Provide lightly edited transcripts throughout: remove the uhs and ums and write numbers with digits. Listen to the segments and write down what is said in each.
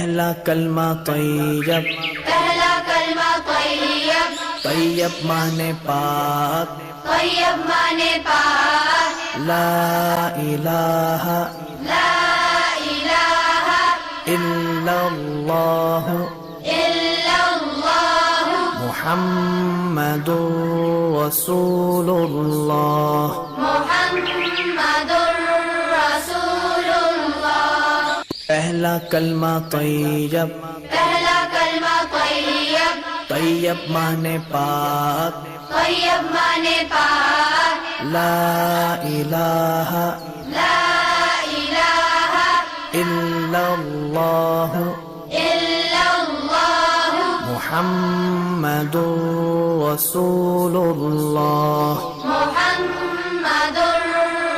پہلا کلمہ طیب، پہلا کلمہ طیب، طیب مانے پاک، طیب مانے پاک، لا الہ لا الہ الا اللہ الا اللہ محمد رسول اللہ۔ محمد رسول اللہ۔ پہلا کلمہ طیب، پہلا کلمہ طیب، طیب مانے پاک، طیب مانے پاک، لا الہ لا الہ الا اللہ الا اللہ محمد رسول اللہ۔ محمد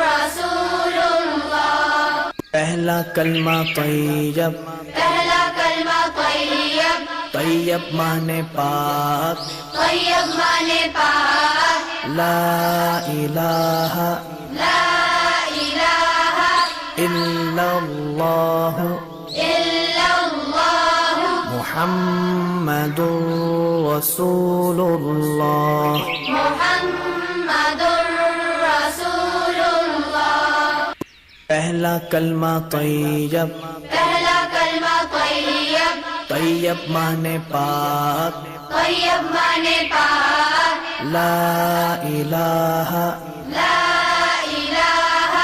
رسول اللہ۔ پہلا کلمہ طیب، پہلا کلمہ طیب، طیب مانے پاک، طیب مانے پاک، لا الہ لا الہ الا اللہ الا اللہ محمد رسول اللہ۔ محمد رسول اللہ۔ پہلا کلمہ طیب، پہلا کلمہ طیب، طیب مانے پاک، طیب مانے پاک، لا الہ لا الہ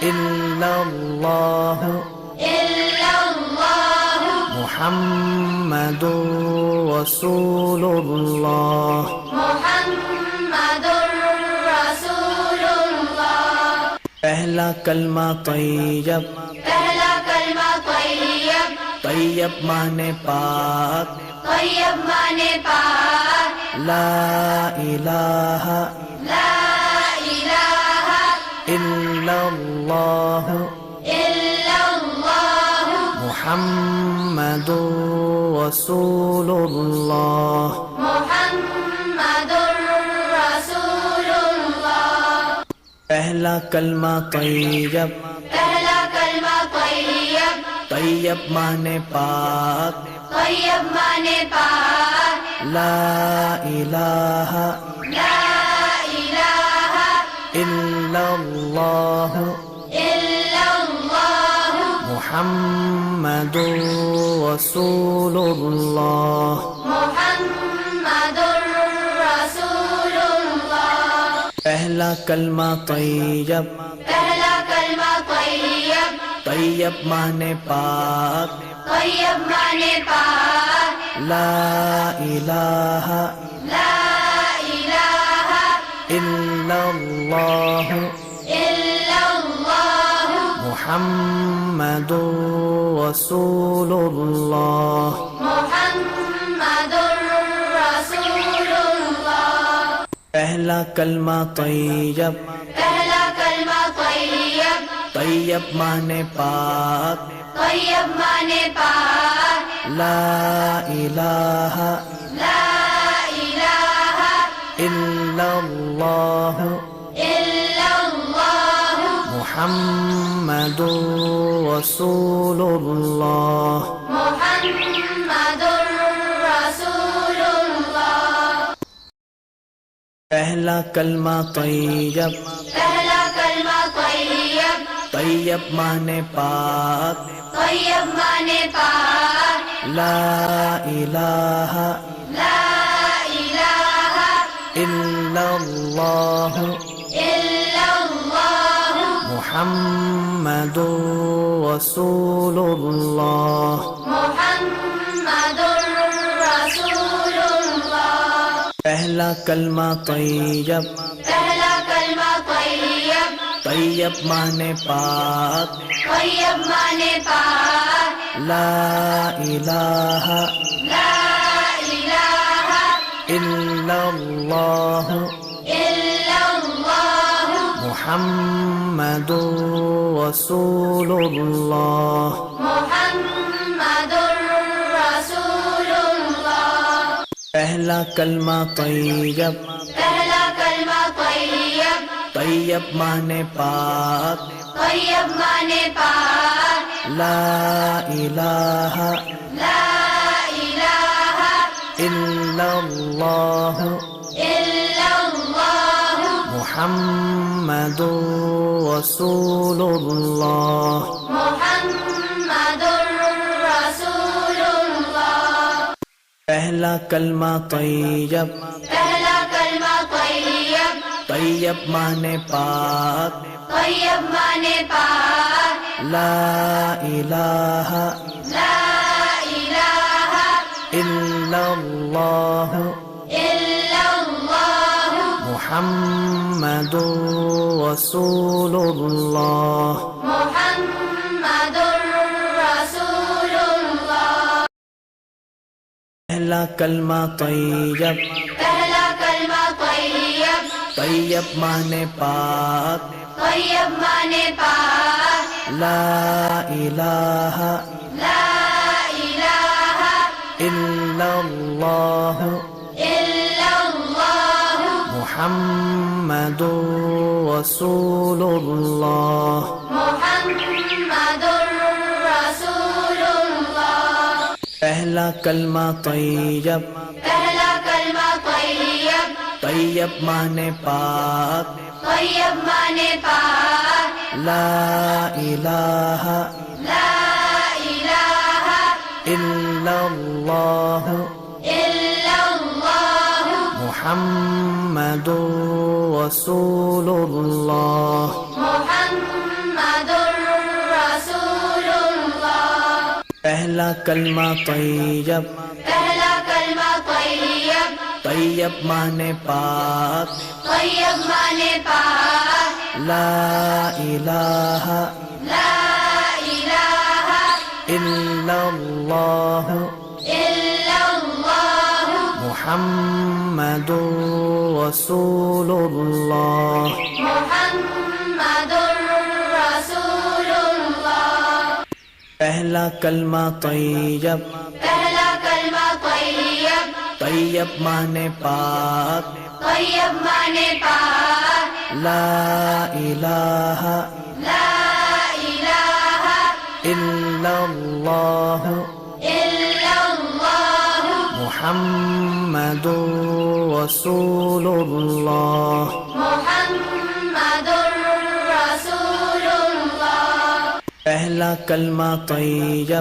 الا اللہ الا اللہ محمد رسول اللہ۔ محمد رسول اللہ۔ پہلا کلمہ طیب، پہلا کلمہ طیب، طیب مانے پاک، طیب مانے پاک، لا الہ لا الہ الا اللہ الا اللہ محمد رسول اللہ۔ محمد رسول اللہ۔ پہلا کلمہ طیب، پہلا کلمہ طیب، طیب مانے پاک، طیب مانے پاک، لا الہ لا الہ الا اللہ الا اللہ محمد رسول اللہ۔ محمد رسول اللہ۔ پہلا کلمہ طیب، پہلا کلمہ طیب، طیب مانے پاک، طیب مانے پاک، لا الہ لا الہ الا اللہ الا اللہ محمد رسول اللہ۔ محمد رسول اللہ۔ پہلا کلمہ طیب، پہلا کلمہ طیب، طیب مانے پاک، طیب مانے پاک، لا الہ لا الہ الا اللہ الا اللہ محمد رسول اللہ۔ محمد رسول اللہ۔ پہلا کلمہ طیب، پہلا کلمہ طیب، طیب مانے پاک، طیب مانے پاک، لا الہ لا الہ الا اللہ الا اللہ محمد رسول اللہ۔ محمد رسول اللہ۔ پہلا کلمہ طیب، پہلا کلمہ طیب، طیب مانے پاک، طیب مانے پاک، لا الہ لا الہ الا اللہ الا اللہ محمد رسول اللہ۔ محمد رسول اللہ۔ پہلا کلمہ طیب، پہلا کلمہ طیب، طیب مانے پاک، طیب مانے پاک، لا إله لا إله إلا الله إلا الله محمد رسول الله محمد رسول الله پہلا کلمہ طیب پہلا کلمہ طیب طیب مانے پاک طیب مانے پاک لا الہ لا الہ الا اللہ الا اللہ محمد رسول اللہ محمد رسول اللہ پہلا کلمہ طیب پہلا کلمہ طیب طیب مانے پاک طیب مانے پاک لا الہ لا الہ الا اللہ الا اللہ محمد رسول اللہ محمد رسول اللہ پہلا کلمہ طیب پہلا کلمہ طیب طیب مانے پاک طیب مانے پاک لا الہ لا الہ الا اللہ الا اللہ محمد رسول اللہ محمد رسول اللہ پہلا کلمہ طیب پہلا کلمہ طیب طیب مانے پاک طیب مانے پاک لا الہ لا الہ الا اللہ الا اللہ محمد رسول اللہ محمد رسول اللہ پہلا کلمہ طیب پہلا کلمہ طیب طیب مانے پاک طیب مانے پاک لا الہ لا الہ الا اللہ الا اللہ محمد رسول اللہ محمد رسول اللہ پہلا کلمہ طیب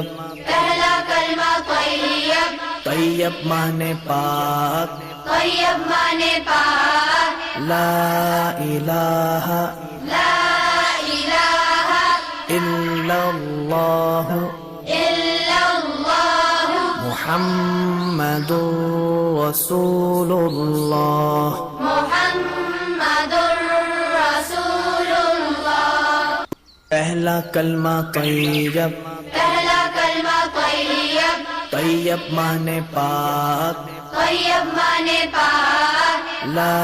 پہلا کلمہ طیب طیب مانے پاک طیب مانے پاک لا الہ لا الہ الا اللہ الا اللہ محمد رسول اللہ محمد رسول اللہ پہلا کلمہ طیب پہلا کلمہ طیب طیب مانے پاک طیب مانے پاک لا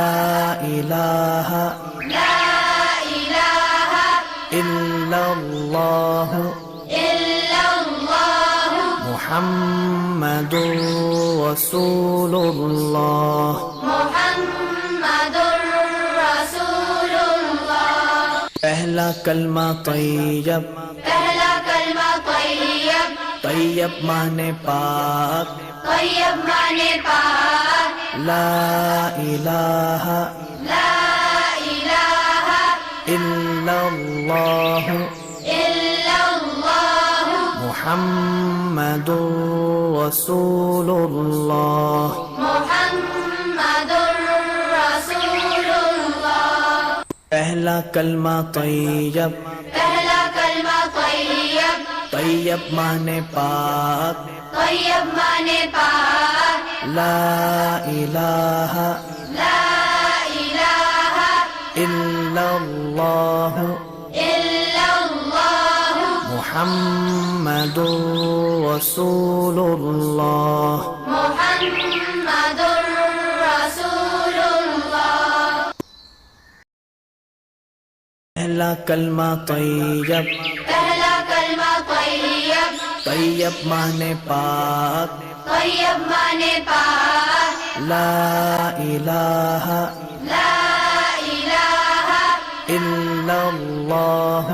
الہ لا الہ الا اللہ الا اللہ محمد رسول اللہ محمد رسول اللہ پہلا کلمہ طیب پہلا کلمہ طیب طیب مانے پاک طیب مانے پاک لا الہ لا الہ الا اللہ الا اللہ محمد رسول اللہ محمد رسول اللہ پہلا کلمہ طیب پہلا کلمہ طیب طیب مانے پاک طیب مانے پاک لا الہ لا الہ الا اللہ الا اللہ محمد رسول اللہ محمد رسول اللہ پہلا کلمہ طیب پہلا کلمہ طیب طیب مانے پاک طیب مانے پاک لا الہ لا الہ الا اللہ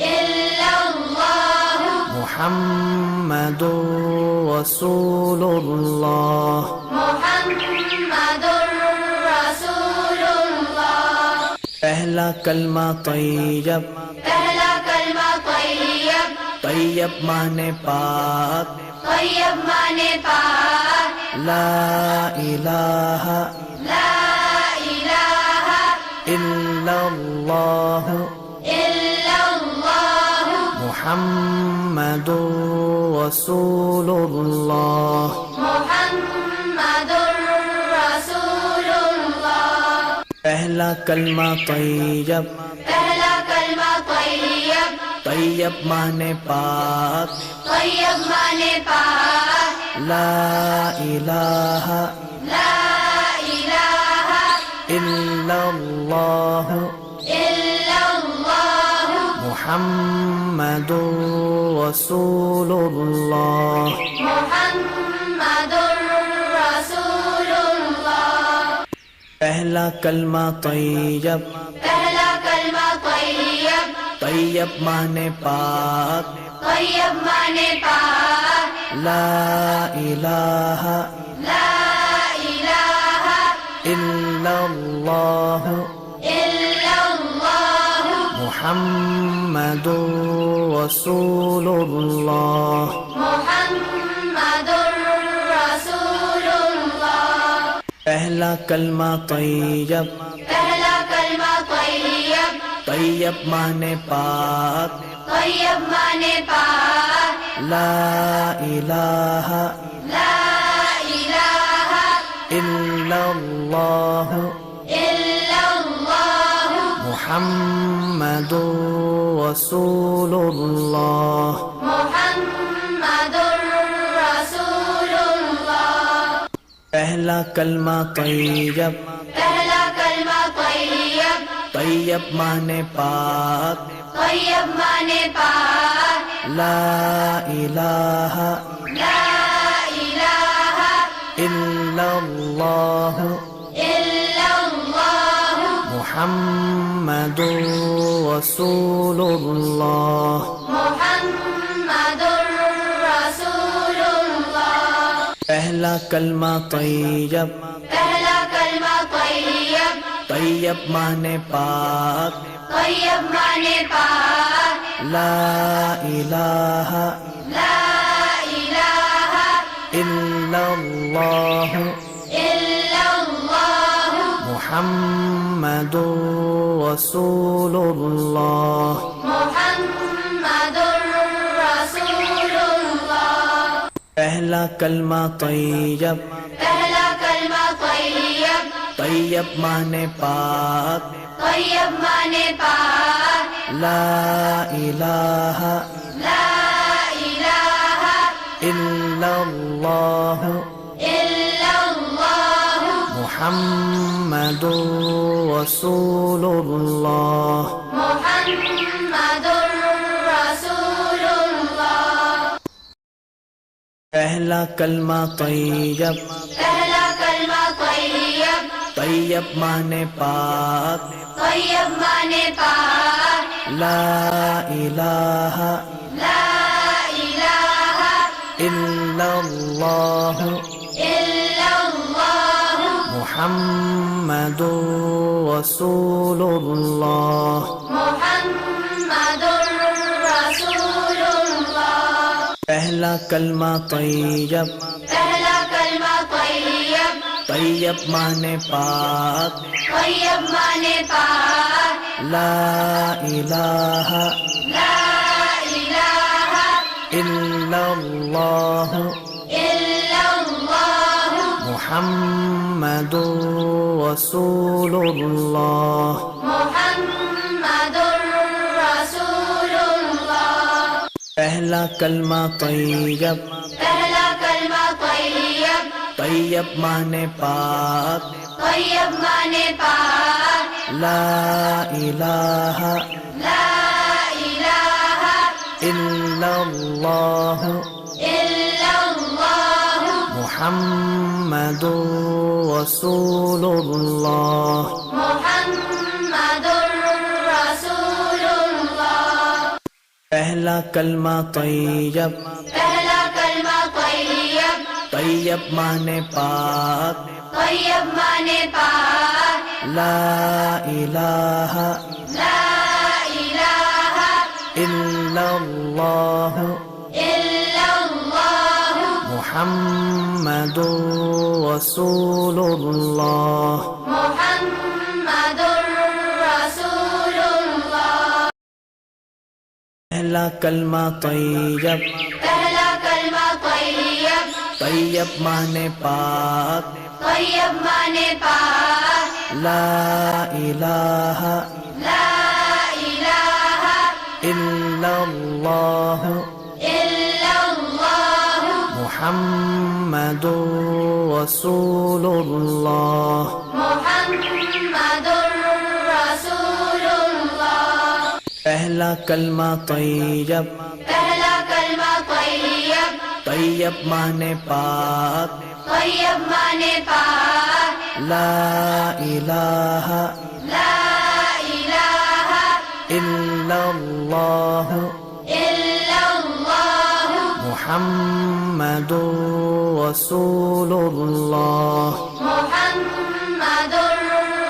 الا اللہ محمد رسول اللہ محمد رسول اللہ پہلا کلمہ طیب پہلا کلمہ طیب طیب معنی پاک طیب معنی پاک لا الہ لا الہ الا اللہ الا اللہ محمد رسول اللہ محمد رسول اللہ پہلا کلمہ طیب پہلا کلمہ طیب طیب معنی پاک طیب معنی پاک لا الہ لا الہ الا اللہ الا اللہ محمد رسول اللہ محمد رسول اللہ پہلا کلمہ طیب پہلا کلمہ طیب طیب معنی پاک طیب معنی پاک لا الہ لا الہ الا اللہ الا اللہ محمد رسول اللہ محمد رسول اللہ پہلا کلمہ طیب پہلا کلمہ طیب طیب معنی پاک طیب معنی پاک لا الہ لا الہ الا اللہ الا اللہ محمد رسول اللہ محمد رسول اللہ پہلا کلمہ طیب پہلا کلمہ طیب طیب معنی پاک طیب معنی پاک لا الہ لا الہ الا اللہ الا اللہ محمد رسول اللہ محمد رسول اللہ پہلا کلمہ طیب پہلا کلمہ طیب طیب معنی پاک طیب معنی پاک لا الہ لا الہ الا اللہ الا اللہ محمد رسول اللہ محمد رسول اللہ پہلا کلمہ طیب پہلا کلمہ طیب طیب معنی پاک طیب معنی پاک لا الہ لا الہ الا اللہ الا اللہ محمد رسول اللہ محمد رسول اللہ پہلا کلمہ طیب پہلا کلمہ طیب طیب معنی پاک طیب معنی پاک لا الہ لا الہ الا اللہ الا اللہ محمد رسول اللہ محمد رسول اللہ پہلا کلمہ طیب پہلا کلمہ طیب طیب معنی پاک طیب معنی پاک لا الہ لا الہ الا اللہ الا اللہ محمد رسول اللہ محمد رسول اللہ پہلا کلمہ طیب پہلا کلمہ طیب طیب معنی پاک طیب معنی پاک لا الہ لا الہ الا اللہ الا اللہ محمد رسول اللہ محمد رسول اللہ پہلا کلمہ طیب، پہلا کلمہ طیب، طیب مانے پاک، طیب مانے پاک، لا الہ لا الہ الا اللہ الا اللہ محمد رسول اللہ۔ محمد رسول اللہ۔ پہلا کلمہ طیب، پہلا کلمہ طیب، طیب مانے پاک، طیب مانے پاک، لا الہ لا الہ الا اللہ الا اللہ محمد رسول اللہ۔ محمد رسول اللہ۔ پہلا کلمہ طیب، پہلا کلمہ طیب، طیب مانے پاک، طیب مانے پاک، لا الہ لا الہ الا اللہ الا اللہ محمد رسول اللہ۔ محمد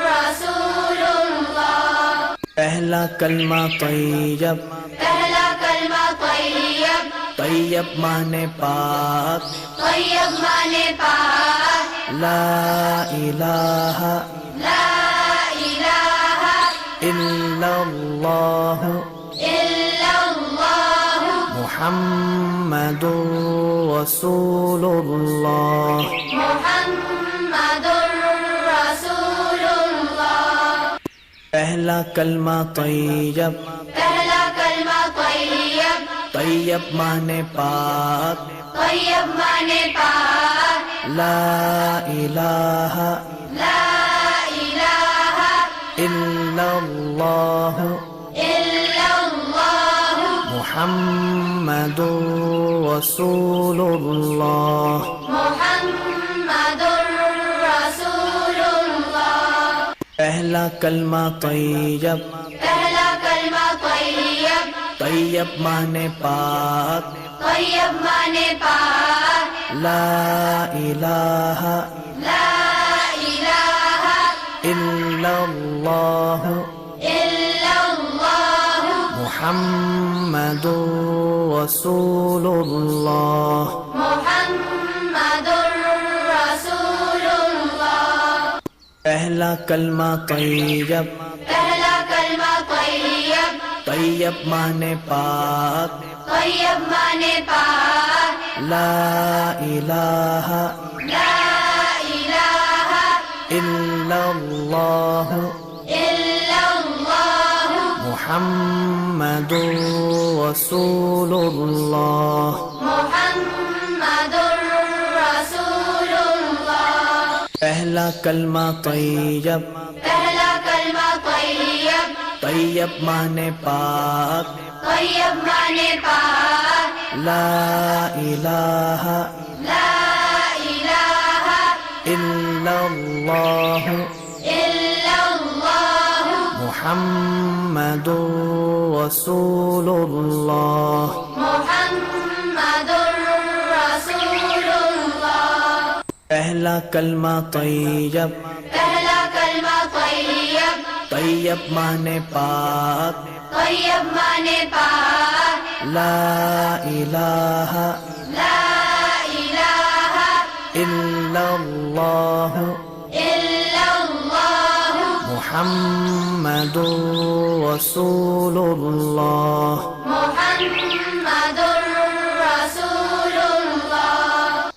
رسول اللہ۔ پہلا کلمہ طیب، پہلا کلمہ طیب، طیب مانے پاک، طیب مانے پاک، لا الہ لا الہ الا اللہ الا اللہ محمد رسول اللہ۔ محمد رسول اللہ۔ پہلا کلمہ طیب، پہلا کلمہ طیب، طیب مانے پاک، طیب مانے پاک، لا الہ لا الہ الا اللہ الا اللہ محمد رسول اللہ۔ محمد رسول اللہ۔ پہلا کلمہ طیب، پہلا کلمہ طیب، طیب مانے پاک، طیب مانے پاک، لا الہ لا الہ الا اللہ الا اللہ محمد رسول اللہ۔ محمد رسول اللہ۔ پہلا کلمہ طیب، پہلا کلمہ طیب، طیب مانے پاک، طیب مانے پاک، لا الہ لا الہ الا اللہ الا اللہ محمد رسول اللہ۔ محمد رسول اللہ۔ پہلا کلمہ طیب، پہلا کلمہ طیب، طیب مانے پاک، طیب مانے پاک، لا الہ لا الہ الا اللہ الا اللہ محمد رسول اللہ۔ محمد رسول اللہ۔ پہلا کلمہ طیب، پہلا کلمہ طیب، طیب مانے پاک، طیب مانے پاک، لا الہ لا الہ الا اللہ الا اللہ محمد رسول اللہ۔ محمد رسول اللہ۔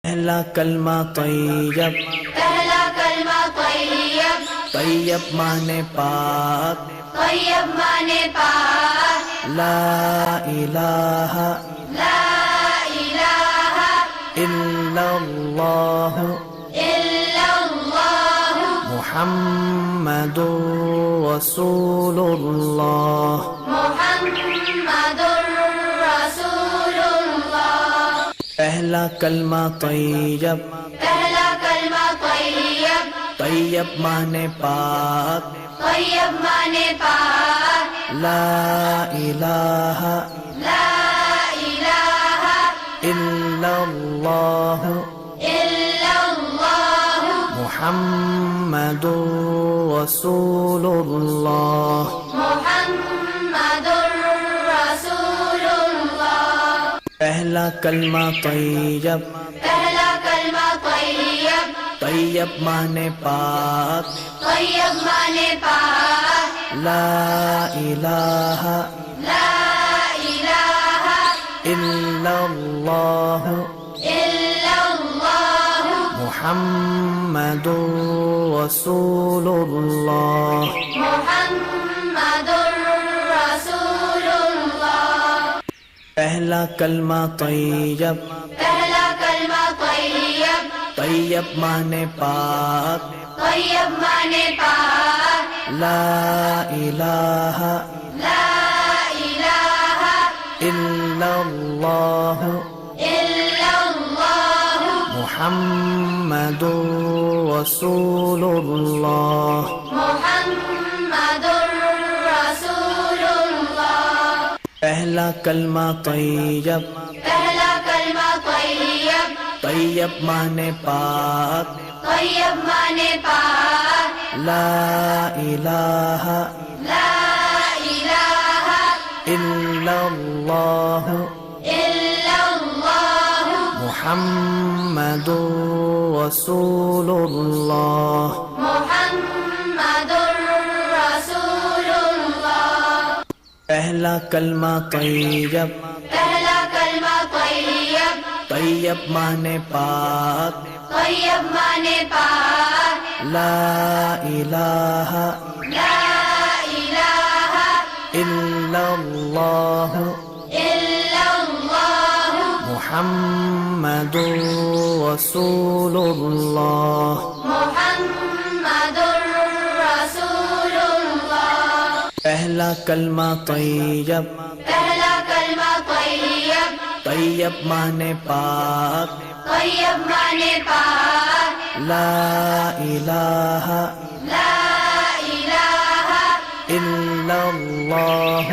پہلا کلمہ طیب، پہلا کلمہ طیب، طیب مانے پاک، طیب مانے پاک، لا الہ لا الہ الا اللہ الا اللہ محمد رسول اللہ۔ محمد رسول اللہ۔ پہلا کلمہ طیب، پہلا کلمہ طیب، طیب مانے پاک، طیب مانے پاک، لا إله لا إله إلا الله إلا الله محمد رسول الله محمد رسول الله پہلا کلمہ طیب پہلا کلمہ طیب طیب مانے پاک طیب مانے پاک لا الہ لا الہ الا اللہ الا اللہ محمد رسول اللہ محمد رسول اللہ پہلا کلمہ طیب پہلا کلمہ طیب طیب مانے پاک طیب مانے پاک لا الہ لا الہ الا اللہ الا اللہ محمد رسول اللہ محمد رسول اللہ پہلا کلمہ طیب پہلا کلمہ طیب طیب مانے پاک طیب مانے پاک لا الہ لا الہ الا اللہ الا اللہ محمد رسول اللہ محمد رسول اللہ پہلا کلمہ طیب پہلا کلمہ طیب طیب مانے پاک طیب مانے پاک لا الہ لا الہ الا اللہ الا اللہ محمد رسول اللہ محمد رسول اللہ پہلا کلمہ طیب پہلا کلمہ طیب طیب مانے پاک طیب مانے پاک لا الہ لا الہ الا اللہ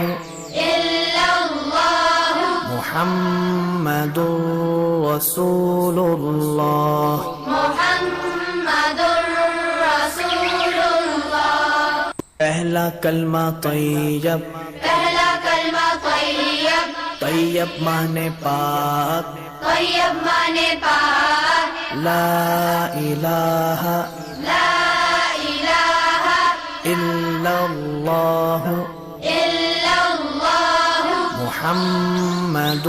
الا اللہ محمد رسول اللہ محمد رسول اللہ پہلا کلمہ طیب پہلا کلمہ طیب طیب مانے پاک طیب مانے پاک لا الہ لا الہ الا اللہ الا اللہ محمد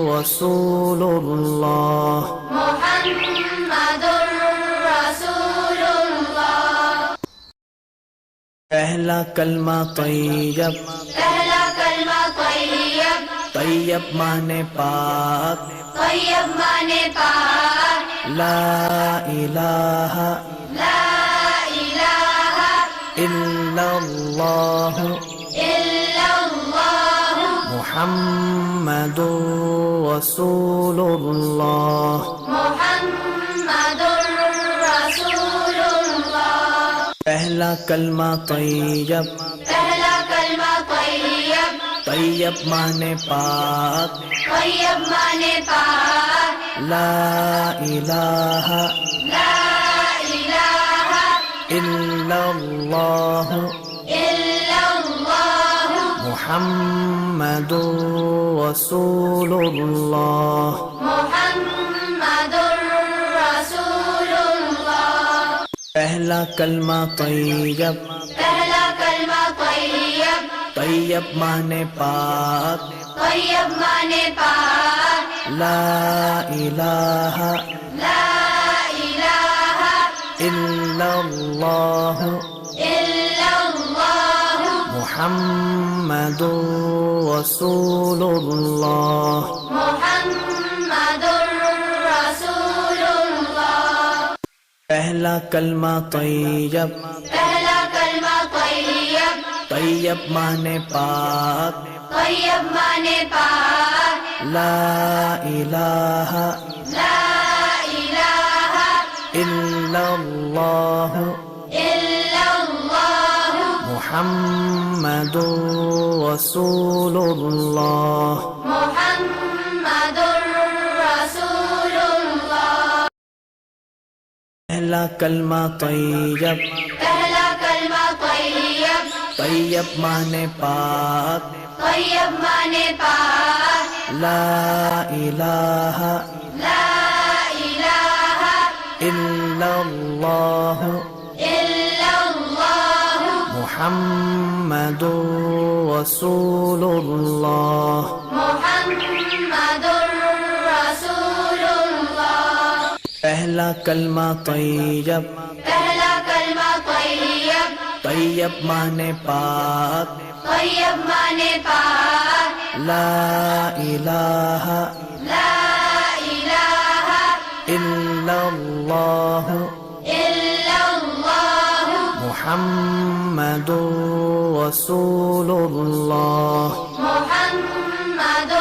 رسول اللہ محمد رسول اللہ پہلا کلمہ طیب پہلا کلمہ طیب طیب مانے پاک طیب مانے پاک لا الہ لا الہ الا اللہ الا اللہ محمد رسول اللہ محمد رسول اللہ پہلا کلمہ طیب پہلا کلمہ طیب طیب مانے پاک طیب مانے پاک لا الہ لا الہ الا اللہ الا اللہ محمد رسول اللہ محمد رسول اللہ پہلا کلمہ طیب پہلا کلمہ طیب طیب مانے پاک طیب مانے پاک لا الہ لا الہ الا اللہ الا اللہ محمد رسول اللہ محمد رسول اللہ پہلا کلمہ طیب پہلا کلمہ طیب طیب مانے پاک طیب مانے پاک لا الہ لا الہ الا اللہ الا اللہ محمد رسول اللہ محمد رسول اللہ پہلا کلمہ طیب پہلا کلمہ طیب طیب مانے پاک طیب مانے پاک لا الہ لا الہ الا اللہ الا اللہ محمد رسول اللہ محمد رسول اللہ پہلا کلمہ طیب پہلا کلمہ طیب طیب مانے پاک طیب مانے پاک لا الہ لا الہ الا اللہ الا اللہ محمد رسول اللہ محمد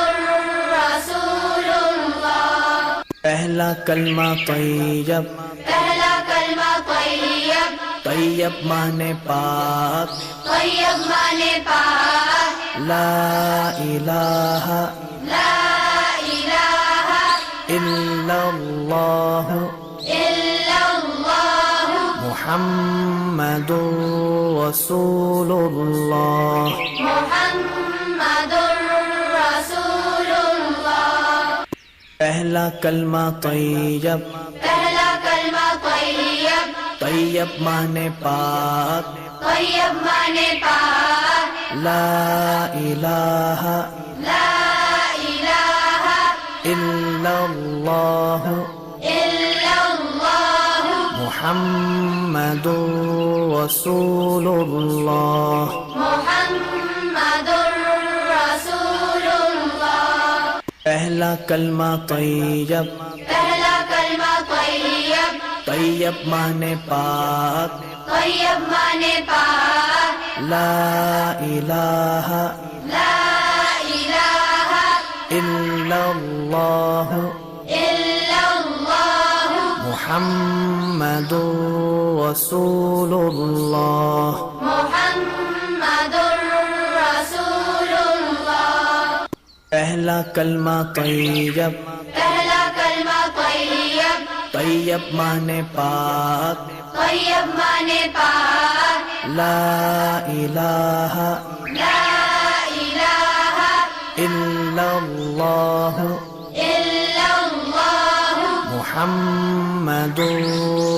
رسول اللہ پہلا کلمہ طیب پہلا کلمہ طیب طیب مانے پاک طیب مانے پاک لا الہ لا الہ الا اللہ الا اللہ محمد رسول اللہ محمد رسول اللہ پہلا کلمہ طیب پہلا کلمہ طیب طیب مانے پاک طیب مانے پاک لا الہ لا الہ الا اللہ الا اللہ محمد رسول اللہ محمد رسول اللہ پہلا کلمہ طیب پہلا کلمہ طیب طیب مانے پاک طیب مانے پاک لا الہ لا الہ الا اللہ الا اللہ محمد رسول اللہ محمد رسول اللہ پہلا کلمہ طیب پہلا کلمہ طیب طیب مانے پاک طیب مانے پاک لا الہ لا الہ الا اللہ الا اللہ محمد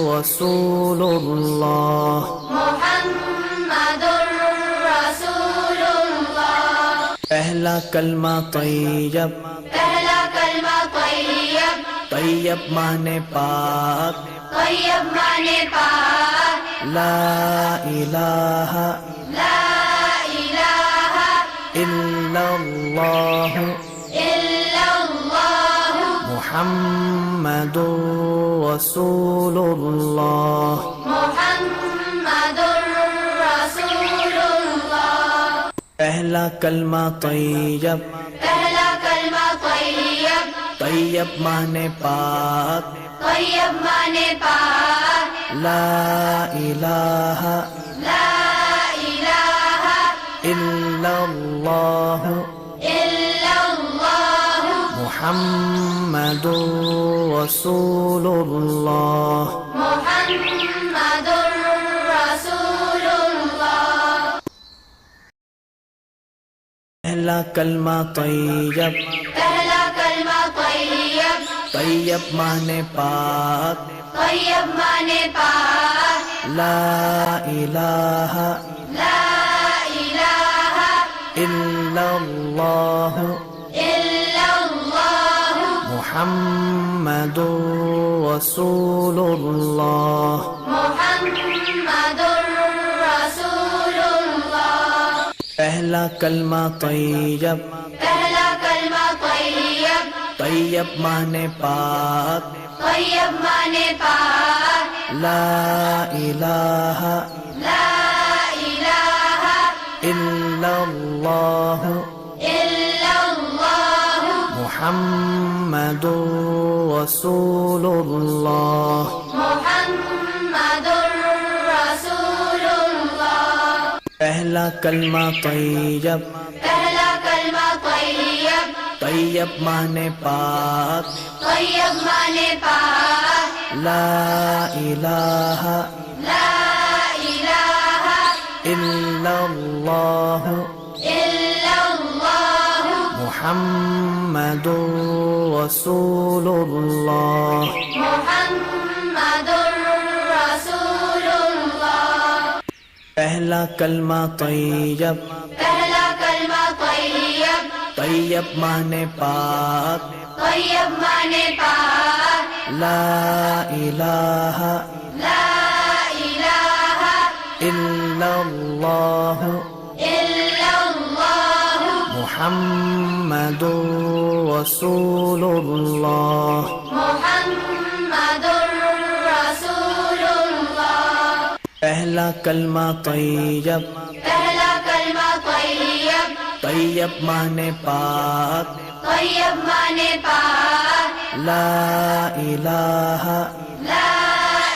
رسول اللہ محمد رسول اللہ پہلا کلمہ طیب پہلا کلمہ طیب طیب مانے پاک طیب مانے پاک لا الہ لا الہ الا اللہ الا اللہ محمد رسول اللہ محمد رسول اللہ پہلا کلمہ طیب پہلا کلمہ طیب طیب مانے پاک طیب مانے پاک لا الہ لا الہ الا اللہ الا اللہ محمد رسول اللہ محمد رسول اللہ پہلا کلمہ طیب پہلا کلمہ طیب طیب مانے پاک طیب مانے پاک لا الہ لا الہ الا اللہ الا اللہ محمد رسول اللہ محمد رسول اللہ پہلا کلمہ طیب پہلا کلمہ طیب طیب مانے پاک طیب مانے پاک لا الہ لا الہ الا اللہ الا اللہ محمد رسول اللہ محمد رسول اللہ پہلا پہلا کلمہ طیب، پہلا کلمہ طیب، طیب مانے پاک، طیب مانے پاک، لا الہ لا الہ الا اللہ الا اللہ محمد رسول اللہ۔ محمد رسول اللہ۔ پہلا کلمہ طیب، پہلا کلمہ طیب، طیب مانے پاک، طیب مانے پاک، لا الہ لا الہ الا اللہ الا اللہ محمد رسول اللہ۔ محمد رسول اللہ۔ پہلا کلمہ طیب، پہلا کلمہ طیب، طیب مانے پاک، طیب مانے پاک، لا الہ لا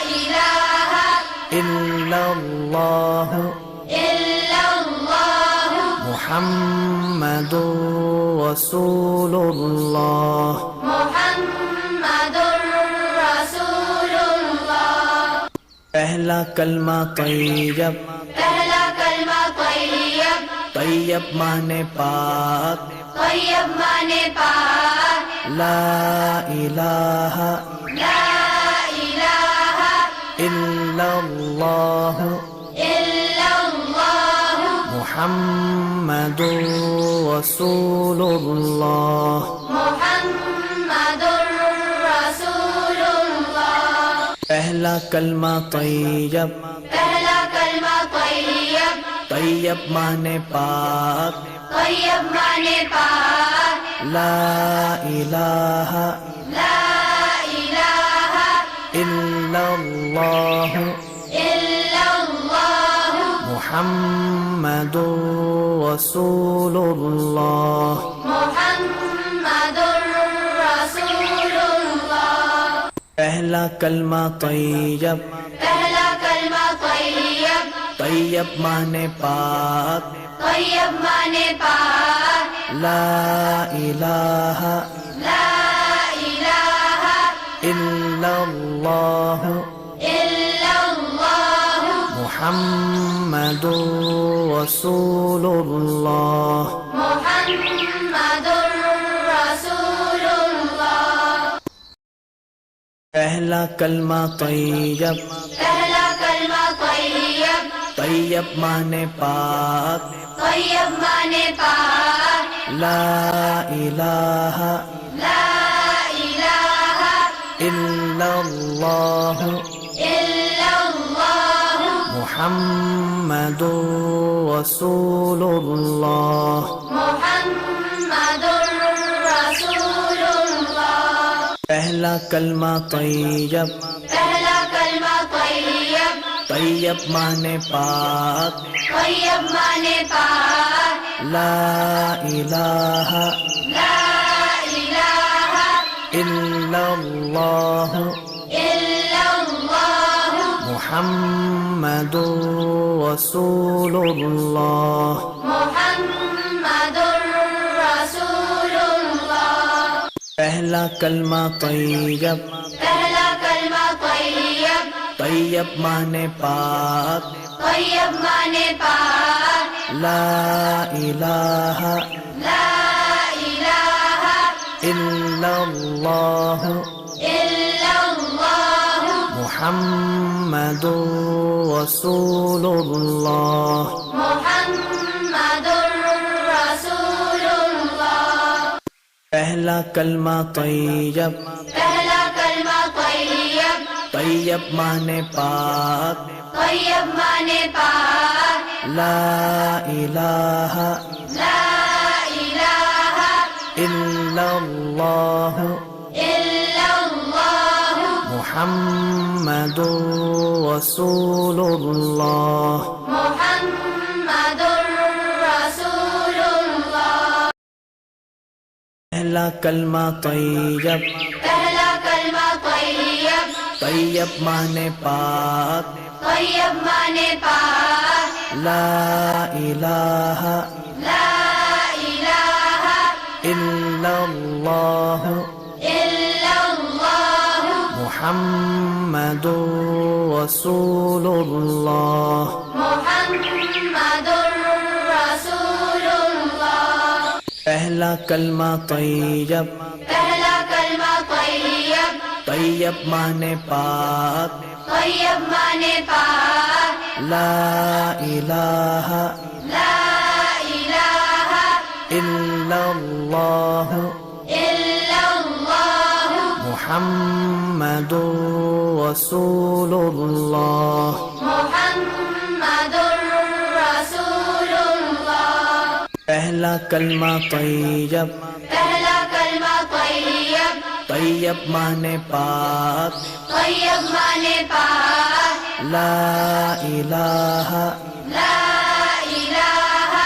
الہ الا اللہ الا اللہ محمد رسول اللہ۔ محمد رسول اللہ۔ پہلا کلمہ طیب، پہلا کلمہ طیب، طیب مانے پاک، طیب مانے پاک، لا الہ لا الہ الا اللہ الا اللہ محمد رسول اللہ۔ محمد رسول اللہ۔ پہلا کلمہ طیب، پہلا کلمہ طیب، طیب مانے پاک، طیب مانے پاک، لا الہ لا الہ الا اللہ الا اللہ محمد رسول اللہ۔ محمد رسول اللہ۔ پہلا کلمہ طیب، پہلا کلمہ طیب، طیب مانے پاک، طیب مانے پاک، لا الہ لا الہ الا اللہ الا اللہ محمد رسول اللہ۔ محمد رسول اللہ۔ پہلا کلمہ طیب، پہلا کلمہ طیب، طیب مانے پاک، طیب مانے پاک، لا الہ لا الہ الا اللہ الا اللہ محمد رسول اللہ۔ محمد رسول اللہ۔ پہلا کلمہ طیب، پہلا کلمہ طیب، طیب مانے پاک، طیب مانے پاک، لا الہ لا الہ الا اللہ الا اللہ محمد رسول اللہ۔ محمد رسول اللہ۔ پہلا کلمہ طیب، پہلا کلمہ طیب، طیب مانے پاک، طیب مانے پاک، لا الہ لا الہ الا اللہ الا اللہ محمد رسول اللہ۔ محمد رسول اللہ۔ پہلا کلمہ طیب، پہلا کلمہ طیب، طیب مانے پاک، طیب مانے پاک، لا الہ لا الہ الا اللہ الا اللہ محمد رسول اللہ۔ محمد رسول اللہ۔ پہلا کلمہ طیب، پہلا کلمہ طیب، طیب مانے پاک، طیب مانے پاک، لا إله لا إله إلا الله إلا الله محمد رسول الله محمد رسول الله پہلا کلمہ طیب پہلا کلمہ طیب طیب مانے پاک طیب مانے پاک لا الہ لا الہ الا اللہ الا اللہ محمد رسول اللہ محمد رسول اللہ پہلا کلمہ طیب پہلا کلمہ طیب طیب مانے پاک طیب مانے پاک لا الہ لا الہ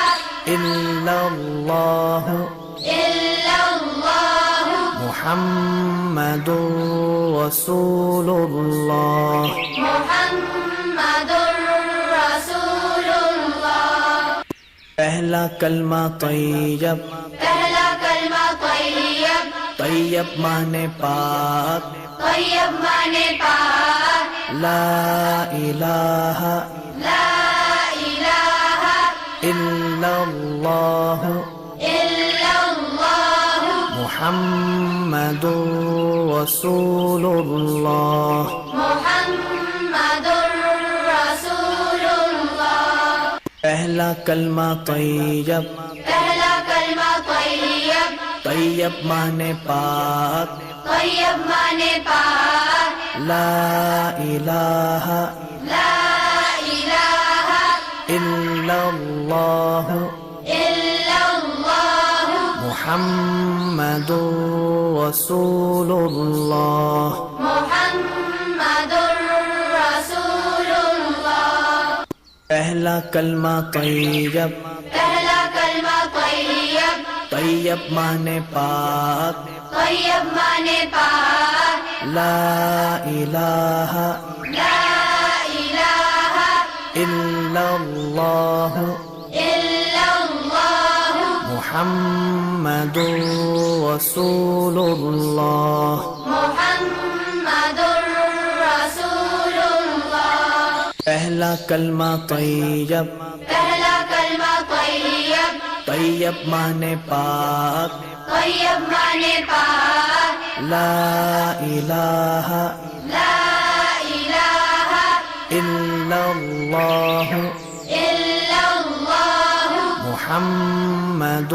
الا اللہ الا اللہ محمد رسول اللہ محمد رسول اللہ پہلا کلمہ طیب پہلا کلمہ طیب طیب مانے پاک طیب مانے پاک لا الہ لا الہ الا اللہ الا اللہ محمد رسول اللہ محمد رسول اللہ پہلا کلمہ طیب پہلا کلمہ طیب طیب مانے پاک طیب مانے پاک لا الہ لا الہ الا اللہ الا اللہ محمد رسول اللہ محمد رسول اللہ پہلا کلمہ طیب پہلا کلمہ طیب طیب مانے پاک طیب مانے پاک لا الہ لا الہ الا اللہ الا اللہ محمد رسول اللہ محمد رسول اللہ پہلا کلمہ طیب پہلا کلمہ طیب طیب مانے پاک طیب مانے پاک لا الہ لا الہ الا اللہ الا اللہ محمد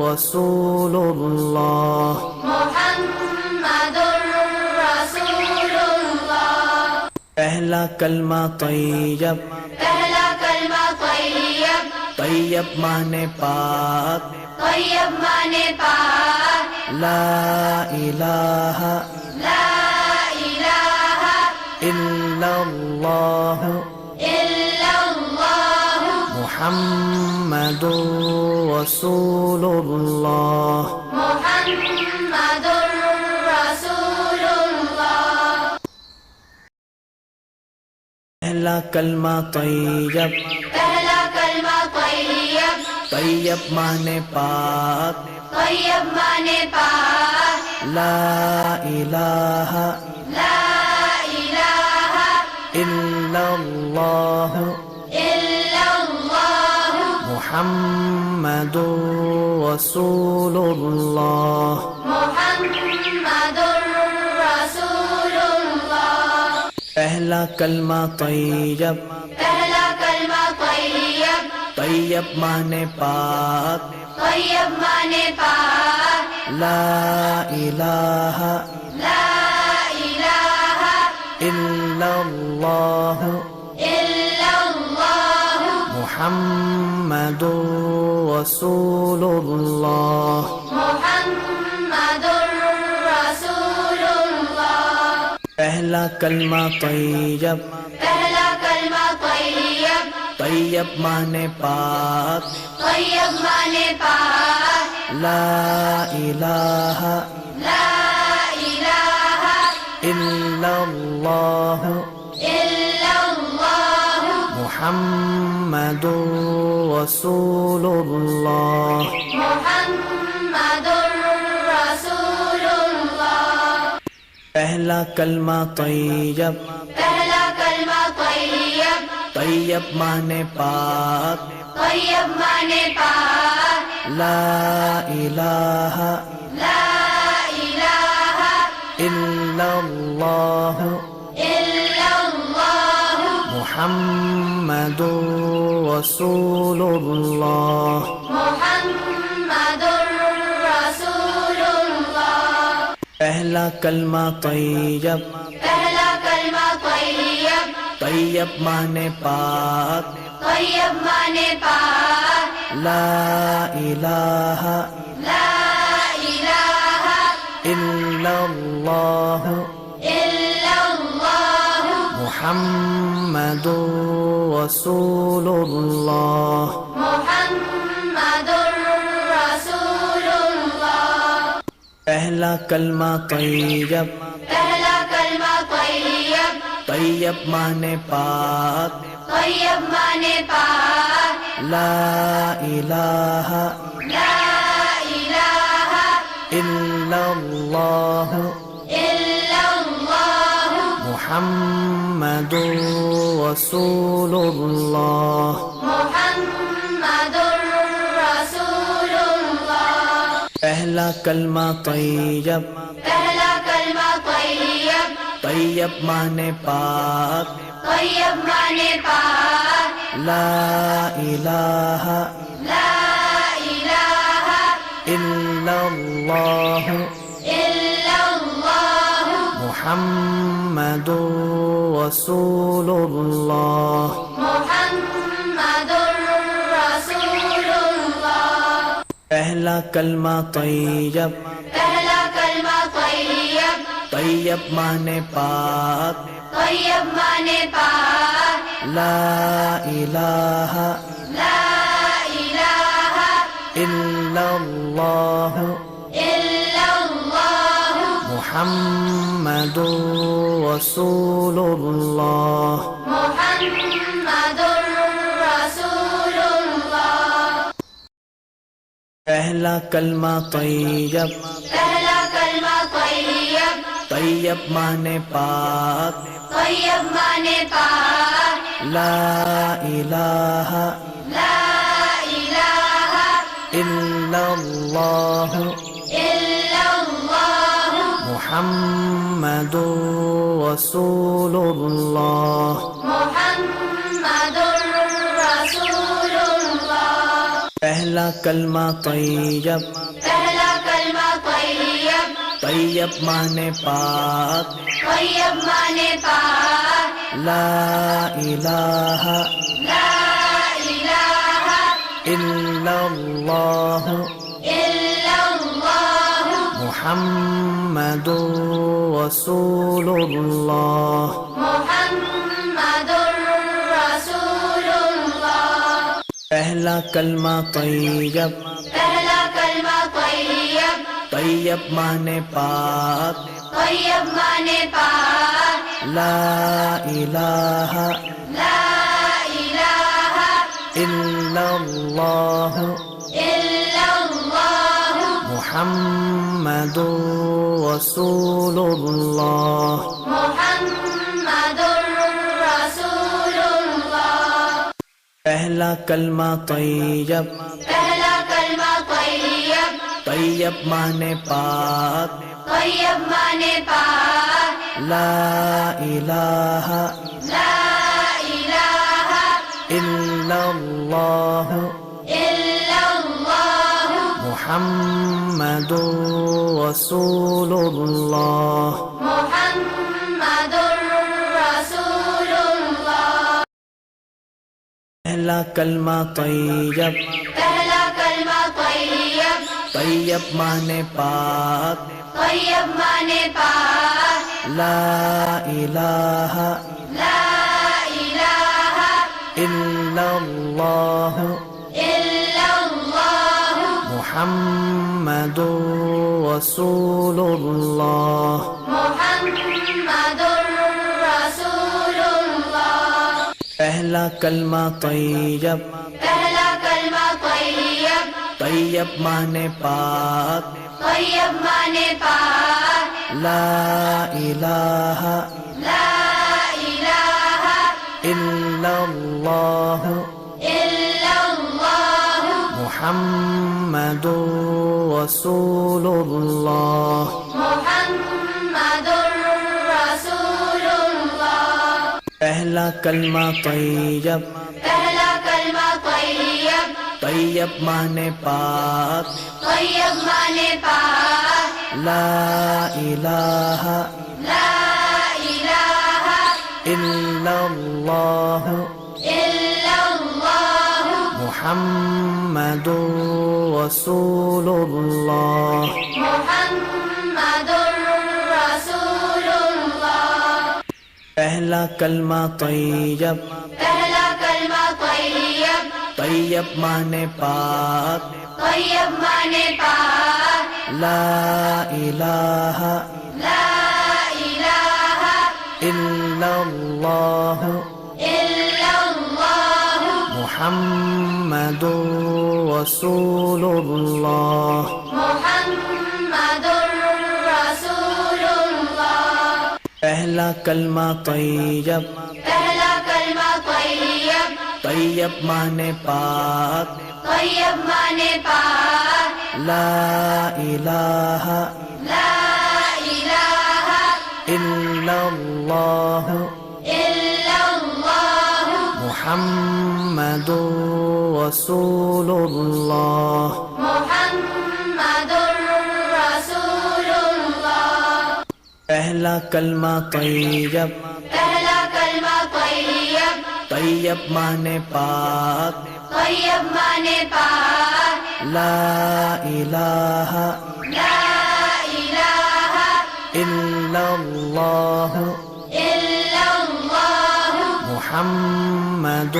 رسول اللہ محمد رسول اللہ پہلا کلمہ طیب پہلا کلمہ طیب طیب مانے پاک طیب مانے پاک لا الہ لا الہ الا اللہ الا اللہ محمد رسول اللہ محمد رسول اللہ پہلا کلمہ طیب پہلا کلمہ طیب طیب مانے پاک طیب مانے پاک لا الہ لا الہ الا اللہ الا اللہ محمد رسول اللہ محمد رسول اللہ پہلا کلمہ طیب پہلا کلمہ طیب طیب مانے پاک طیب مانے پاک لا الہ لا الہ الا اللہ الا اللہ محمد رسول اللہ محمد رسول اللہ پہلا کلمہ طیب پہلا کلمہ طیب طیب مانے پاک طیب مانے پاک لا الہ لا الہ الا اللہ الا اللہ محمد محمد رسول اللہ محمد رسول اللہ پہلا کلمہ طیب پہلا کلمہ طیب طیب مانے پاک طیب مانے پاک لا الہ لا الہ الا اللہ الا اللہ محمد رسول اللہ محمد رسول اللہ پہلا کلمہ طیب پہلا کلمہ طیب طیب مانے پاک طیب مانے پاک لا الہ لا الہ الا اللہ الا اللہ محمد رسول اللہ محمد رسول اللہ پہلا کلمہ طیب پہلا کلمہ طیب طیب مانے پاک طیب مانے پاک لا الہ لا الہ الا اللہ الا اللہ محمد رسول اللہ محمد رسول اللہ پہلا کلمہ طیب پہلا کلمہ طیب طیب مانے پاک طیب مانے پاک لا الہ لا الہ الا اللہ الا اللہ محمد رسول اللہ محمد رسول اللہ پہلا کلمہ طیب پہلا کلمہ طیب طیب مانے پاک طیب مانے پاک لا الہ لا الہ الا اللہ الا اللہ محمد رسول اللہ محمد رسول اللہ پہلا کلمہ طیب پہلا کلمہ طیب طیب مانے پاک طیب مانے پاک لا الہ لا الہ الا اللہ الا اللہ محمد رسول اللہ محمد رسول اللہ پہلا کلمہ طیب پہلا کلمہ طیب طیب مانے پاک طیب مانے پاک لا الہ لا الہ الا اللہ الا اللہ محمد رسول اللہ محمد رسول اللہ پہلا کلمہ طیب پہلا کلمہ طیب طیب مانے پاک طیب مانے پاک لا الہ لا الہ الا اللہ الا اللہ محمد رسول اللہ محمد رسول اللہ پہلا کلمہ طیب پہلا کلمہ طیب طیب مانے پاک طیب مانے پاک لا الہ لا الہ الا اللہ الا اللہ محمد رسول اللہ محمد رسول اللہ پہلا کلمہ طیب پہلا کلمہ طیب طیب مانے پاک طیب مانے پاک لا الہ لا الہ الا اللہ الا اللہ محمد رسول اللہ محمد رسول اللہ پہلا پہلا کلمہ طیب، پہلا کلمہ طیب، طیب مانے پاک، طیب مانے پاک، لا الہ لا الہ الا اللہ الا اللہ محمد رسول اللہ، محمد رسول اللہ۔ پہلا کلمہ طیب، پہلا کلمہ طیب، طیب مانے پاک، طیب مانے پاک، لا الہ لا الہ الا اللہ الا اللہ محمد رسول اللہ، محمد رسول اللہ۔ پہلا کلمہ طیب، پہلا کلمہ طیب، طیب مانے پاک، طیب مانے پاک، لا الہ لا الہ الا اللہ الا اللہ محمد رسول اللہ، محمد رسول اللہ۔ پہلا کلمہ طیب، پہلا کلمہ طیب، طیب مانے پاک، طیب مانے پاک، لا الہ لا الہ الا اللہ الا اللہ محمد رسول اللہ، محمد رسول اللہ۔ پہلا کلمہ طیب، پہلا کلمہ طیب، طیب مانے پاک، طیب مانے پاک، لا الہ لا الہ الا اللہ الا اللہ محمد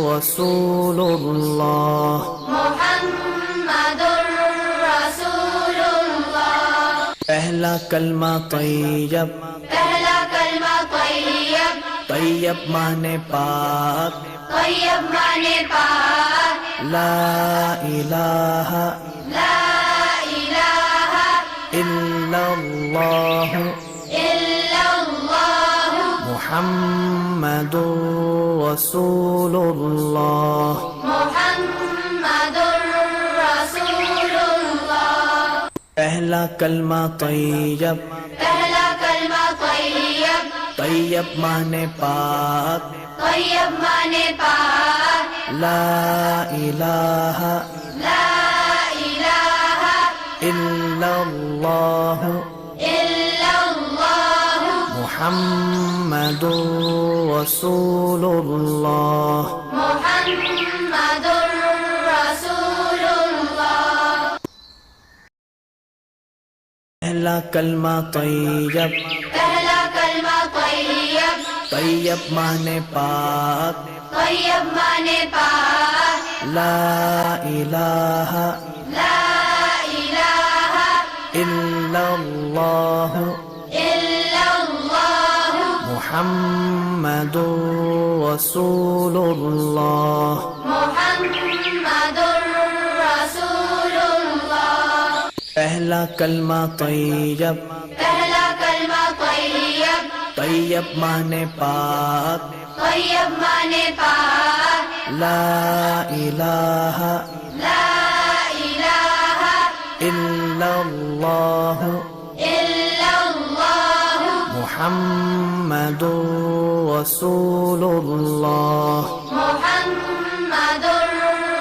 رسول اللہ، محمد رسول اللہ۔ پہلا کلمہ طیب، پہلا کلمہ طیب، طیب مانے پاک، طیب مانے پاک، لا الہ لا الہ الا اللہ الا اللہ محمد رسول اللہ، محمد رسول اللہ۔ پہلا کلمہ طیب، پہلا کلمہ طیب، طیب مانے پاک، طیب مانے پاک، لا الہ لا الہ الا اللہ الا اللہ محمد رسول اللہ، محمد رسول اللہ۔ پہلا کلمہ طیب، پہلا کلمہ طیب، طیب مانے پاک، طیب مانے پاک، لا الہ لا الہ الا اللہ الا اللہ محمد رسول اللہ، محمد رسول اللہ۔ پہلا کلمہ طیب، پہلا کلمہ طیب، طیب مانے پاک، طیب مانے پاک، لا الہ لا الہ الا اللہ الا اللہ محمد رسول اللہ، محمد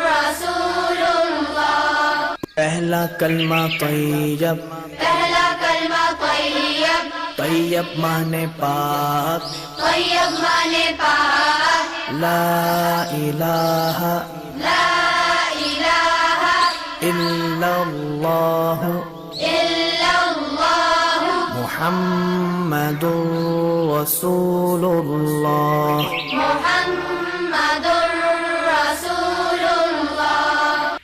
رسول اللہ۔ پہلا کلمہ طیب، پہلا کلمہ طیب، طیب مانے پاک، طیب مانے پاک، لا الہ لا الہ الا اللہ الا اللہ محمد رسول اللہ، محمد رسول اللہ۔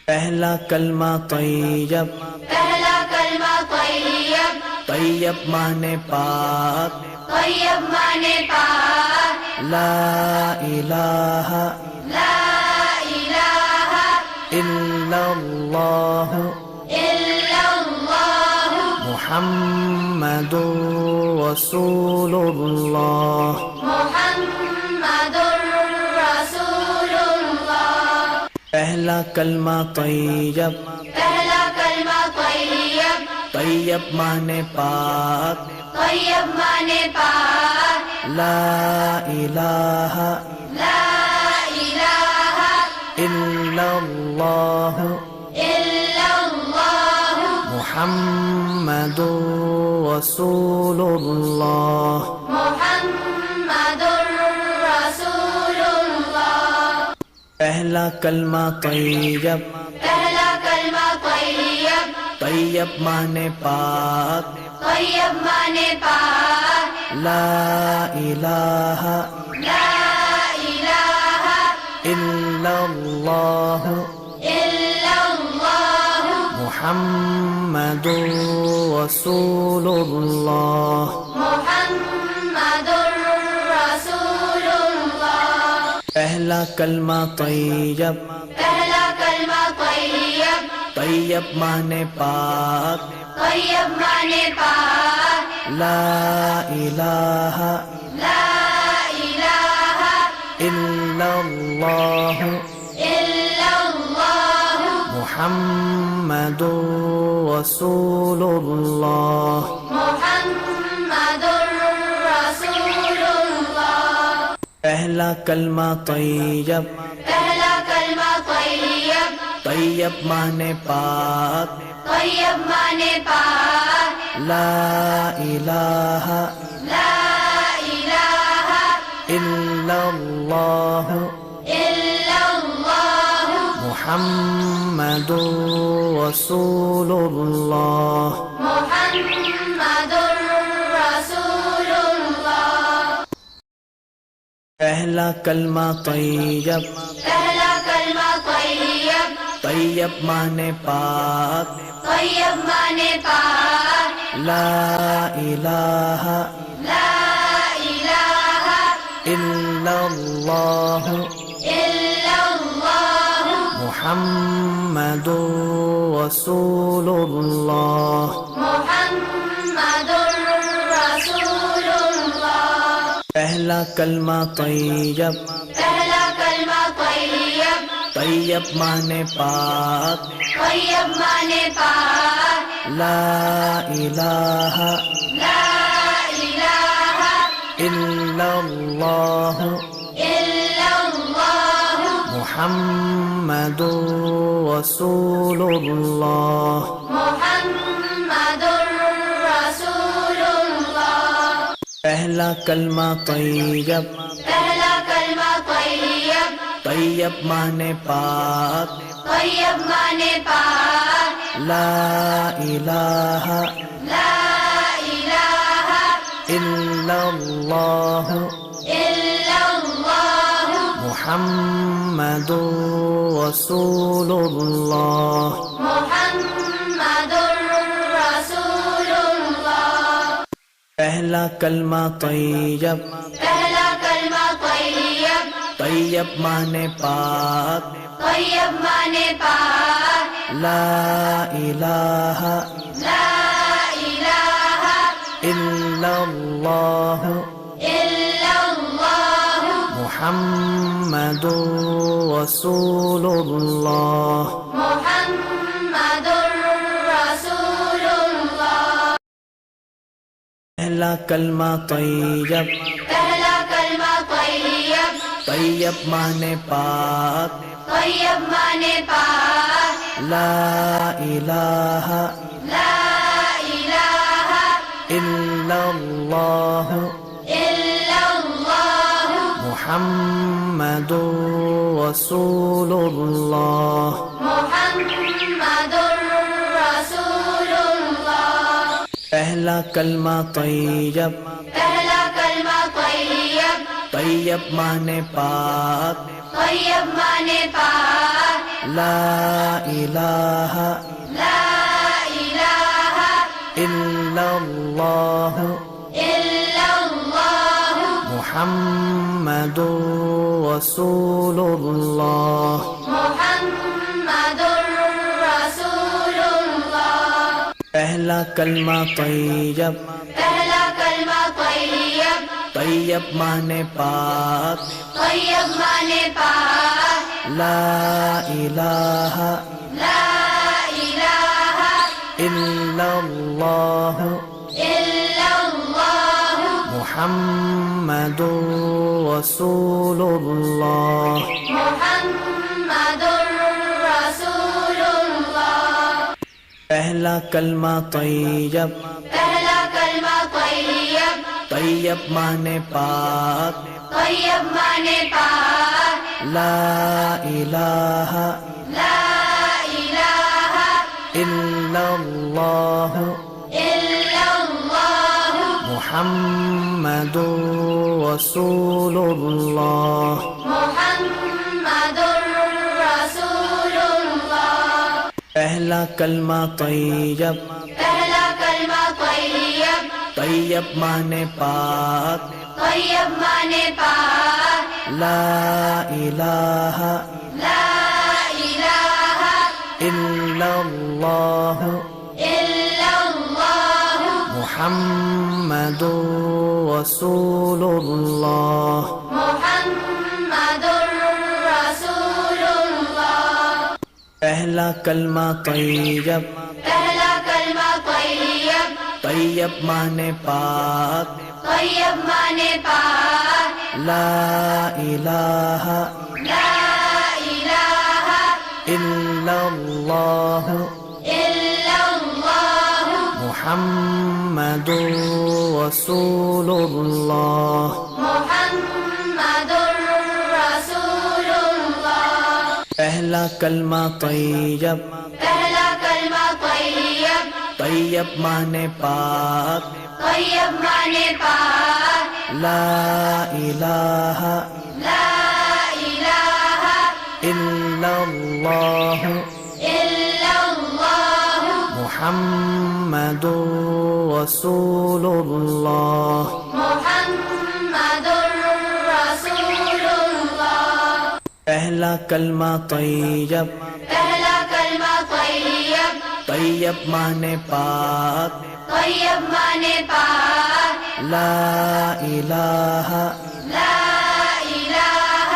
پہلا کلمہ طیب، پہلا کلمہ طیب، طیب مانے پاک، طیب مانے پاک، لا إله لا إله إلا الله إلا الله محمد رسول الله محمد رسول اللہ پہلا کلمہ طیب پہلا کلمہ طیب طیب مانے پاک طیب مانے پاک لا الہ لا الہ الا اللہ الا اللہ محمد رسول اللہ محمد رسول اللہ پہلا کلمہ طیب پہلا کلمہ طیب طیب مانے پاک طیب مانے پاک لا الہ لا الہ الا اللہ الا اللہ محمد رسول اللہ محمد رسول اللہ پہلا کلمہ طیب پہلا کلمہ طیب طیب مانے پاک طیب مانے پاک لا الہ لا الہ الا اللہ الا اللہ محمد رسول اللہ محمد رسول اللہ پہلا کلمہ طیب پہلا کلمہ طیب طیب مانے پاک طیب مانے پاک لا الہ لا الہ الا اللہ الا اللہ محمد رسول اللہ محمد رسول اللہ پہلا کلمہ طیب پہلا کلمہ طیب طیب مانے پاک طیب مانے پاک لا الہ لا الہ الا اللہ الا اللہ محمد رسول اللہ محمد رسول اللہ پہلا کلمہ طیب پہلا کلمہ طیب طیب مانے پاک طیب مانے پاک لا الہ لا الہ الا اللہ الا اللہ محمد رسول اللہ محمد رسول اللہ پہلا کلمہ طیب پہلا کلمہ طیب طیب مانے پاک طیب مانے پاک لا الہ لا الہ الا اللہ الا اللہ محمد رسول اللہ محمد رسول اللہ پہلا کلمہ طیب پہلا کلمہ طیب طیب مانے پاک طیب مانے پاک لا الہ لا الہ الا اللہ الا اللہ محمد رسول اللہ محمد رسول اللہ پہلا کلمہ طیب پہلا کلمہ طیب طیب مانے پاک طیب مانے پاک لا الہ لا الہ الا اللہ الا اللہ محمد رسول اللہ محمد رسول اللہ پہلا کلمہ طیب پہلا کلمہ طیب طیب مانے پاک طیب مانے پاک لا الہ لا الہ الا اللہ الا اللہ محمد رسول اللہ محمد رسول اللہ پہلا کلمہ طیب پہلا کلمہ طیب طیب مانے پاک طیب مانے پاک لا الہ لا الہ الا اللہ الا اللہ محمد رسول اللہ محمد رسول اللہ پہلا کلمہ طیب پہلا کلمہ طیب طیب مانے پاک طیب مانے پاک لا الہ لا الہ الا اللہ الا اللہ محمد رسول اللہ محمد رسول اللہ پہلا کلمہ طیب پہلا کلمہ طیب طیب مانے پاک طیب مانے پاک لا الہ لا الہ الا اللہ الا اللہ محمد رسول اللہ محمد رسول اللہ پہلا کلمہ طیب پہلا کلمہ طیب طیب مانے پاک طیب مانے پاک لا الہ لا الہ الا اللہ الا اللہ محمد رسول اللہ محمد رسول اللہ پہلا کلمہ طیب پہلا کلمہ طیب طیب مانے پاک طیب مانے پاک لا الہ لا الہ الا اللہ الا اللہ محمد رسول اللہ محمد رسول اللہ پہلا کلمہ طیب پہلا کلمہ طیب طیب مانے پاک طیب مانے پاک لا الہ لا الہ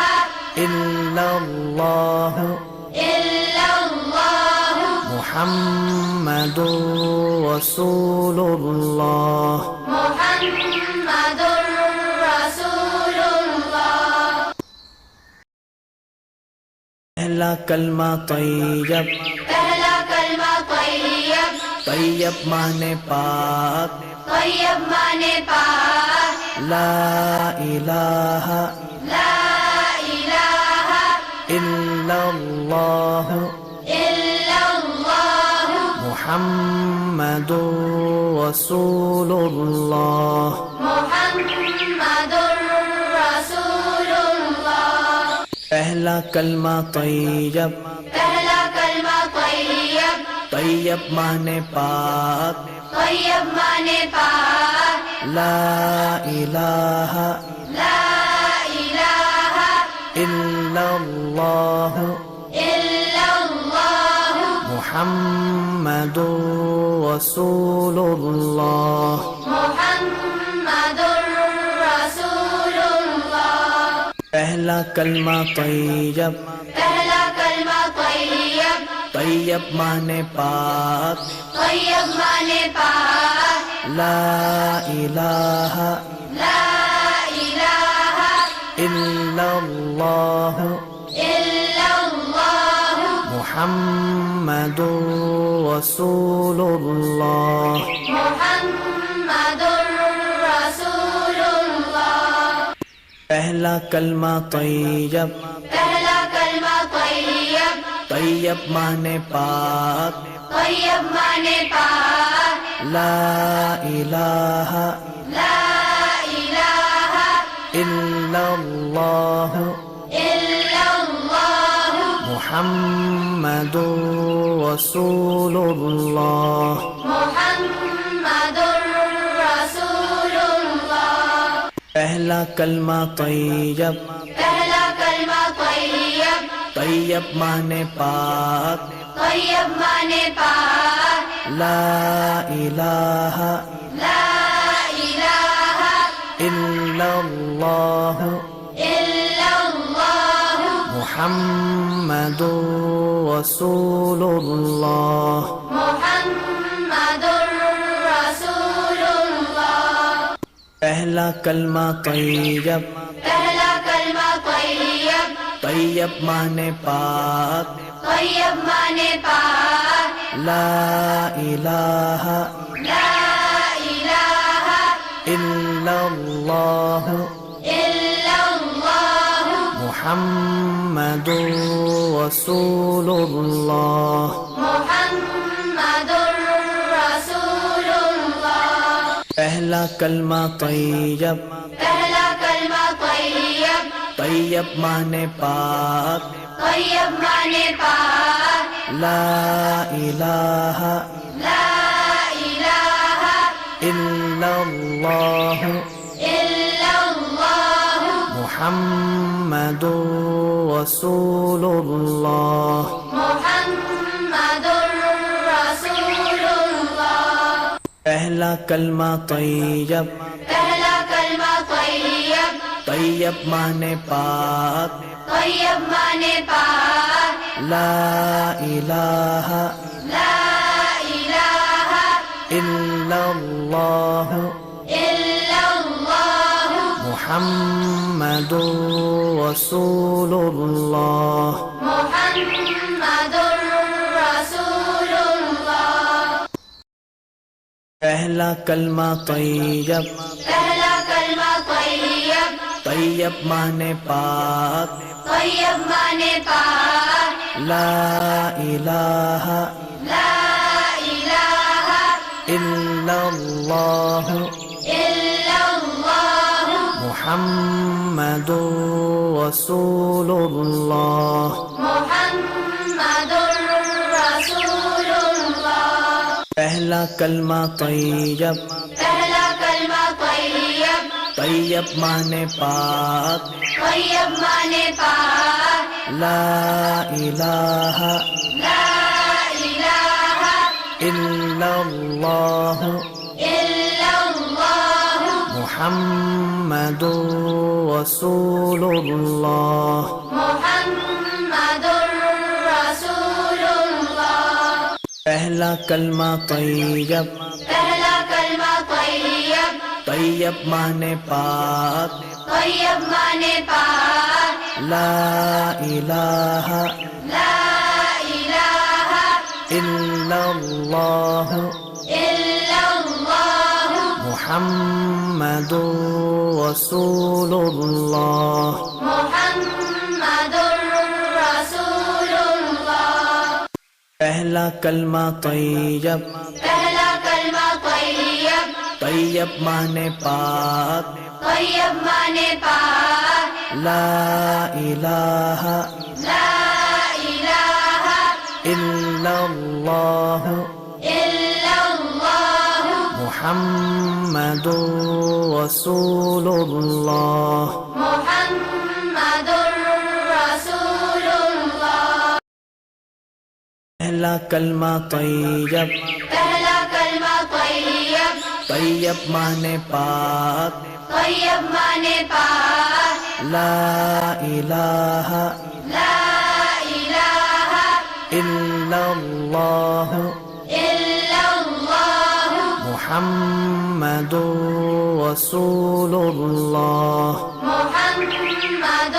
الا اللہ الا اللہ محمد رسول اللہ محمد رسول اللہ پہلا کلمہ طیب پہلا کلمہ طیب طیب مانے پاک طیب مانے پاک لا الہ لا الہ الا اللہ الا اللہ محمد رسول اللہ محمد رسول اللہ پہلا کلمہ طیب پہلا کلمہ طیب طیب مانے پاک طیب مانے پاک لا الہ لا الہ الا اللہ الا اللہ محمد رسول اللہ محمد رسول اللہ پہلا کلمہ طیب پہلا کلمہ طیب طیب مانے پاک طیب مانے پاک لا الہ لا الہ الا اللہ الا اللہ محمد رسول اللہ محمد رسول اللہ پہلا کلمہ طیب پہلا کلمہ طیب طیب مانے پاک طیب مانے پاک لا الہ لا الہ الا اللہ الا اللہ محمد رسول اللہ محمد رسول اللہ پہلا پہلا کلمہ طیب، پہلا کلمہ طیب، طیب مانے پاک، طیب مانے پاک، لا الہ لا الہ الا اللہ الا اللہ محمد رسول اللہ، محمد رسول اللہ۔ پہلا کلمہ طیب، پہلا کلمہ طیب، طیب مانے پاک، طیب مانے پاک، لا الہ لا الہ الا اللہ الا اللہ محمد رسول اللہ، محمد رسول اللہ۔ پہلا کلمہ طیب، پہلا کلمہ طیب، طیب مانے پاک، طیب مانے پاک، لا الہ لا الہ الا اللہ الا اللہ محمد رسول اللہ، محمد رسول اللہ۔ پہلا کلمہ طیب، پہلا کلمہ طیب، طیب مانے پاک، طیب مانے پاک، لا الہ لا الہ الا اللہ الا اللہ محمد رسول اللہ، محمد رسول اللہ۔ پہلا کلمہ طیب، پہلا کلمہ طیب، طیب مانے پاک، طیب مانے پاک، لا الہ لا الہ الا اللہ الا اللہ محمد رسول اللہ، محمد رسول اللہ۔ پہلا کلمہ طیب، پہلا کلمہ طیب، طیب مانے پاک، طیب مانے پاک، لا الہ لا الہ الا اللہ الا اللہ محمد رسول اللہ، محمد رسول اللہ۔ پہلا کلمہ طیب، پہلا کلمہ طیب، طیب مانے پاک، طیب مانے پاک، لا الہ لا الہ الا اللہ الا اللہ محمد رسول اللہ، محمد رسول اللہ۔ پہلا کلمہ طیب، پہلا کلمہ طیب، طیب مانے پاک، طیب مانے پاک، لا الہ لا الہ الا اللہ الا اللہ محمد رسول اللہ، محمد رسول اللہ۔ پہلا کلمہ طیب، پہلا کلمہ طیب، طیب مانے پاک، طیب مانے پاک، لا الہ لا الہ الا اللہ الا اللہ محمد رسول اللہ، محمد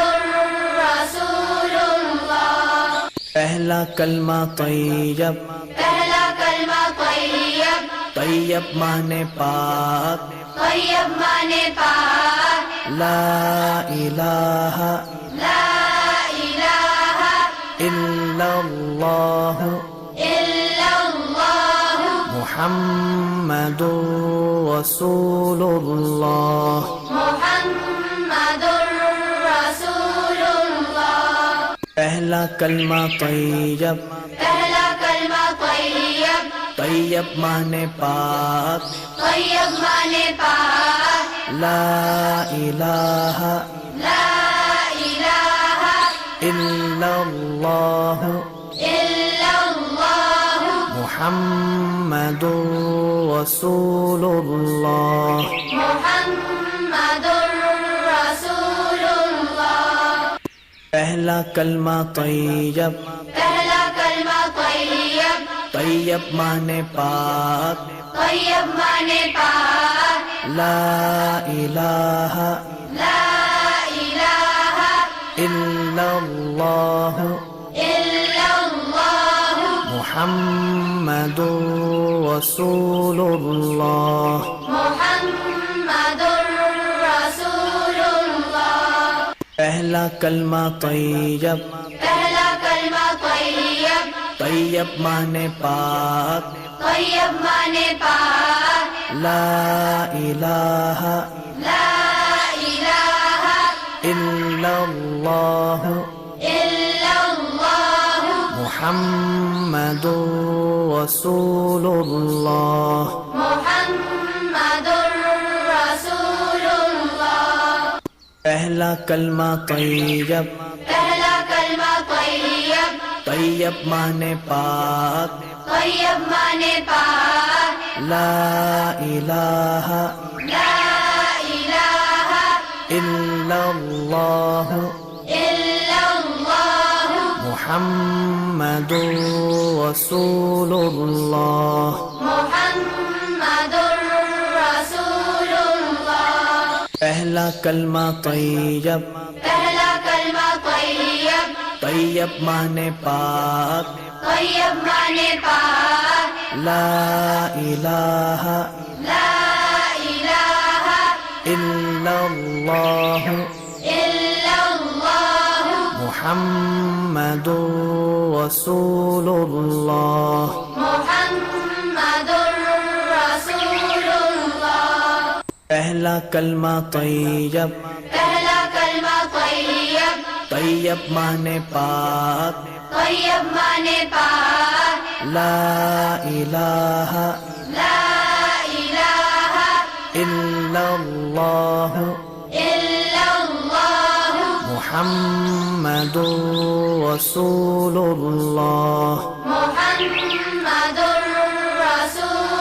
رسول اللہ۔ پہلا کلمہ طیب، پہلا کلمہ طیب، طیب مانے پاک، طیب مانے پاک، لا الہ لا الہ الا اللہ الا اللہ محمد رسول اللہ، محمد رسول اللہ۔ پہلا کلمہ طیب، پہلا کلمہ طیب، طیب مانے پاک، طیب مانے پاک، لا إله لا إله إلا الله إلا الله محمد رسول الله محمد رسول الله پہلا کلمہ طیب پہلا کلمہ طیب طیب مانے پاک طیب مانے پاک لا الہ لا الہ الا اللہ الا اللہ محمد رسول اللہ محمد رسول اللہ پہلا کلمہ طیب پہلا کلمہ طیب طیب مانے پاک طیب مانے پاک لا الہ لا الہ الا اللہ الا اللہ محمد رسول اللہ محمد رسول اللہ پہلا کلمہ طیب پہلا کلمہ طیب طیب مانے پاک طیب مانے پاک لا الہ لا الہ الا اللہ الا اللہ محمد رسول اللہ محمد رسول اللہ پہلا کلمہ طیب پہلا کلمہ طیب طیب مانے پاک طیب مانے پاک لا الہ لا الہ الا اللہ الا اللہ محمد رسول اللہ محمد رسول اللہ پہلا کلمہ طیب پہلا کلمہ طیب طیب مانے پاک طیب مانے پاک لا الہ لا الہ الا اللہ الا اللہ محمد رسول اللہ محمد رسول